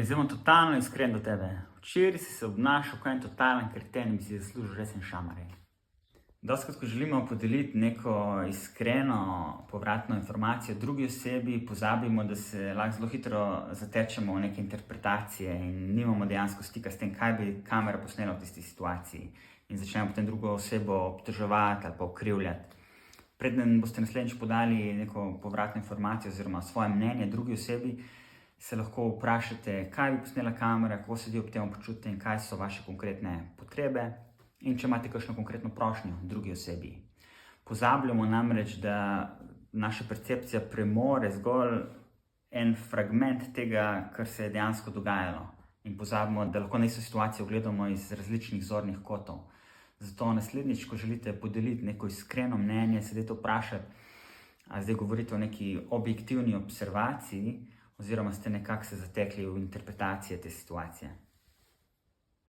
Emil, zdaj bom totalno iskren do tebe. Včeraj si se obnašal kot en totalen kreten in bi si zaslužil resen šamare. Dostakrat, ko želimo podeliti neko iskreno povratno informacijo drugi osebi, pozabimo, da se lahko zelo hitro zatečemo v neke interpretacije in nimamo dejansko stika s tem, kaj bi kamera posnela v tisti situaciji. In začnemo potem drugo osebo obtoževati ali pa okrivljati. Preden boste naslednjič podali neko povratno informacijo oziroma svoje mnenje drugi osebi, se lahko vprašate, kaj bi posnela kamera, kako se vi ob tem počutite in kaj so vaše konkretne potrebe in če imate kakšno konkretno prošnjo drugi osebi. Pozabljamo namreč, da naša percepcija premore zgolj en fragment tega, kar se je dejansko dogajalo. In pozabimo, da lahko na isto situacijo gledamo iz različnih zornih kotov. Zato naslednjič, ko želite podeliti neko iskreno mnenje, se dajte vprašati, a zdaj govorite o neki objektivni observaciji, oziroma ste nekako se zatekli v interpretacije te situacije.